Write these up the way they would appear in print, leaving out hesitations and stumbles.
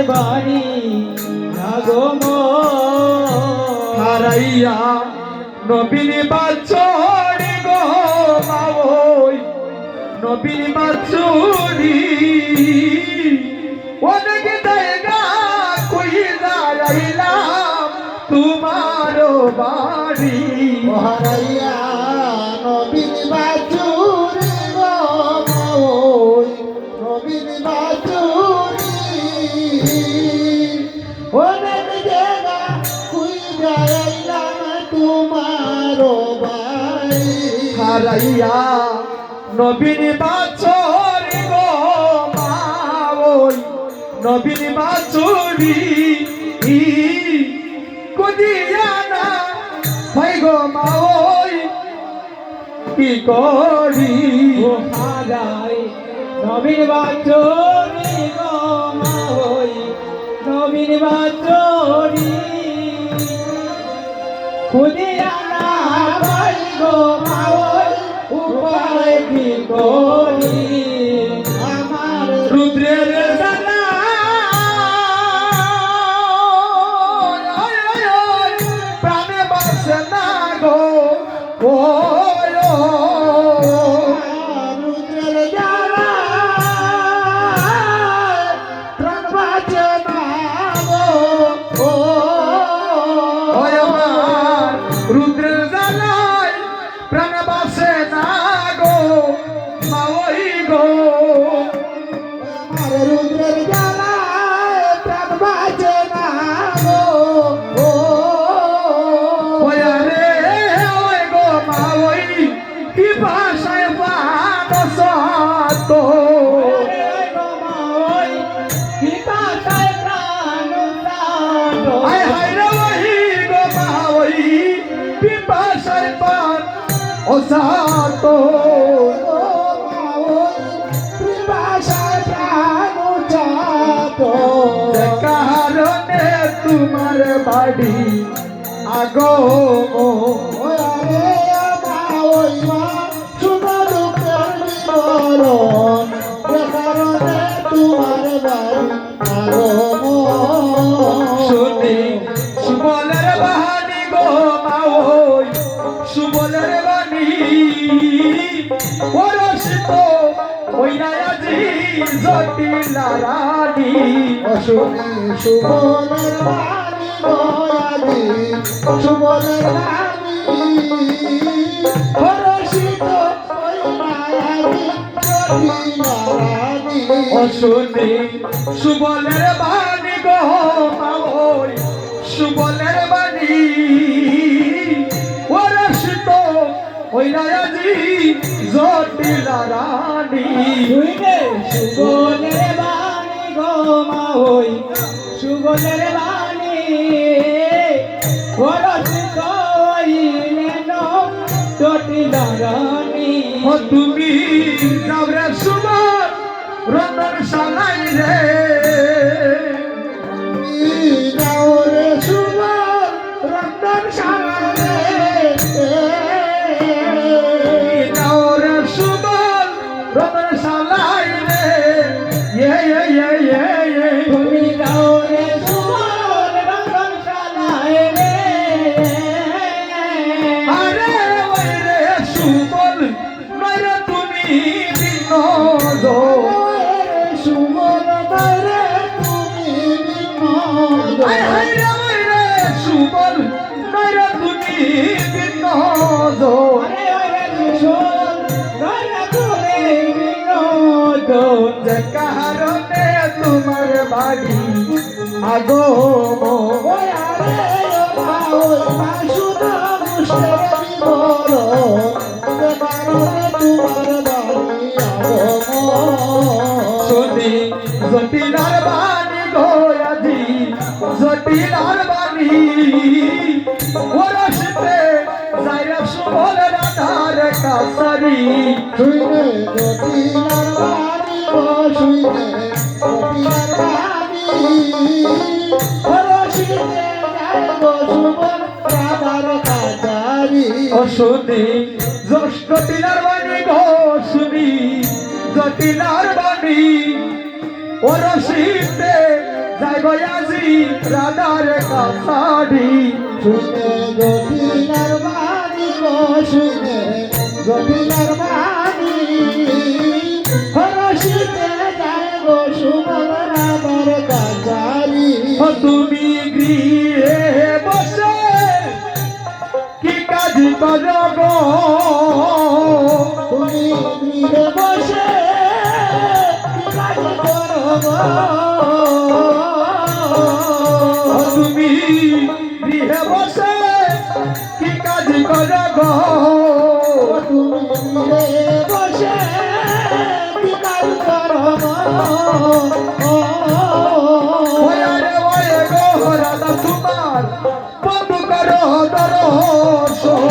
বাড়ি আগম হারাইয়া নবীন বাছড়ি গো মাওই নবীন বাছড়ি অনেক জায়গা কই যাইলাম তোমার বাড়ি হারাইয়া নবীন বাছুরি গো মাওই নবীন বাছুরি অনেক জায়গা খুঁজে আইলাম তোমার বাড়ি হারাইয়া নবীন বাছড়ি গো মাওই নবীন বাছড়ি কুদিয়া না ভাই গো মাওই কি করি ও হারাই নবীন বাছরি গো মাওই নবীন বাছরি খুদিয়া না ভাই গো মাওই উপায় কি করি আমার রুদ্রের জ্বালা প্রাণে বাসে না গো ও রুদ্রের জ্বালা প্রাণ বাঁচে না গো ও আমার রুদ্রের জ্বালায় প্রাণ বাসে না গো মাওই গো আমার রুদ্রের জ্বালায় প্রাণ বাঁচে না গো ও ওয়া রে ওই গো মাওই কি ভাষায় বানস তো আয় হায় রে ওই গো মাওই কি ভাষায় বান ও সাতো কারণে তোমার বাড়ি আগো শুনি সুবলের বাহানি গো মাওই সুবলের বাণী ওরসিত ওই নায়াজি জটিলা রানী সুবলের বাণী গয়াদি সুবলের বাণী হরষিত ওই মায়াদি জটিলা রানী শুনি সুবলের বাণী গো মাওই সুবলের বাণী ওরসিত ওই নায়াজি জটিলা রানী সুগনের বাণী গো মাওই সুগনের বাণী বরসিত হইলেন জটিলা রানী ও তুমি যাবরে সুবল রতন সালাই রে রে সুবল রতন সারে যাওরে সুবল রতন সালাই রে ইয়ে তুমি যাও রে সুবল রতন শালায় রে আরে ওই রে সুবল নইরে তুমি বিনোদ সুবল রে তুমি বিনোদ আয় হায় রে ওই রে সুবল নইরে তুমি বিনোদ আরে ওরে সুবল রয়না তুমি বিনোদ যে কারণে তোমার বাড়ি আগো শুনি জটিলার বাণী গোয়াজি জটিলার বাণী ওরসতে যাইরা সুবল রাধার কাছারি শুইনে জটিলার বাণী গো শুইনে জটিলার বাণী হরষিতে যায় গো সুবল রাধার কাছারি ও শুনি জটিলার বাণী গো শুনি জটিলার বাণী ওরসিতে যাই গয়াজি রাধার কাছাড়ি শুনে গঠিলার বাণী গো শুনে গঠিলার বাণী হরষিতে যায় গো সুমন রাধার কাছারি ও তুমি গৃহে বসে কি কাজ করো গো তুমি গৃহে বসে কি কাজ করো গো? ও তুমি গৃহে বসে কি কাজ করো গো তুমি গৃহে বসে কি কাজ করো গো? ওরে ওরে গো রাধা তোমার বন্ধু করো দর্শন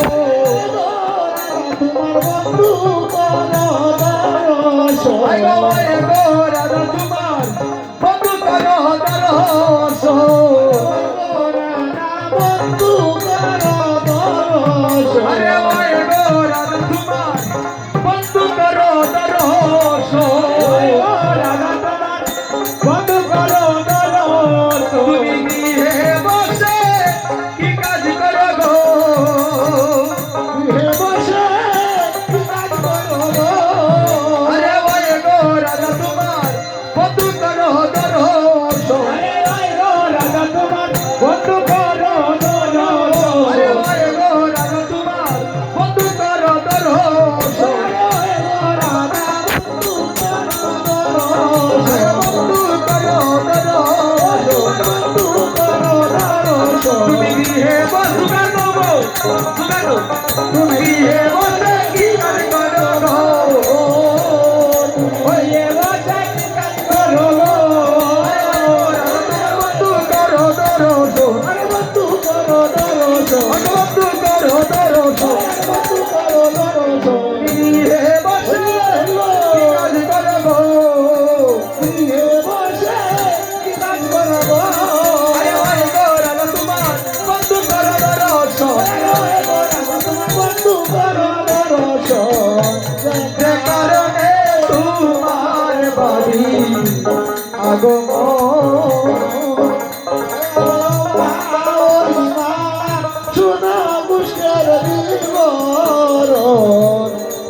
তোমার বন্ধু করো দর্শন। ওরে গো রাধা তোমার বন্ধু করো দর্শন বন্ধু করো দর্শন। আরে ওরে গো রাধা তোমার বন্ধু করো দর্শন বন্ধু করো দর্শন। তুমি গৃহে বসে কি কাজ করো গো গৃহে বসে কি কাজ করো গো? আরে ওরে গো রাধা তোমার বন্ধু করো দর্শন আরে ওই গো রাধা তোমার বন্ধু করো দর্শন। আরে ওরে গো রাধা তোমার বন্ধু করো দর্শন আরে ওই গো রাধা বন্ধু করো আরে দর্শন। বন্ধু করো দর্শন বন্ধু করো দর্শন। তুমি গৃহে বসু গানো সুগানো তুমি গৃহে বসে কি কাজ করো গো ওয়ে বসে কি কাজ করো গো? বন্ধু করো দর্শন আরে বন্ধু করো দর্শন। বন্ধু করো দর্শন বন্ধু করো দর্শন। গৃহে বসে কি কাজ করো গো গৃহে বসে কি কাজ করো গো? আরে ওরে গো রাধা তোমার বন্ধু করো দর্শন ওরে গো রাধা তোমার বন্ধু করো দর্শন। যে কারণে তোমার বাড়ি আগমন শোনা বুঝের বিবরণ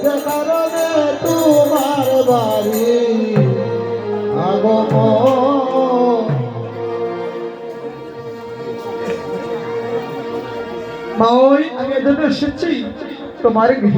যে কারণে তোমার বাড়ি আগমন। মা ওই আমি এজন্য এসেছি তোমার গৃহে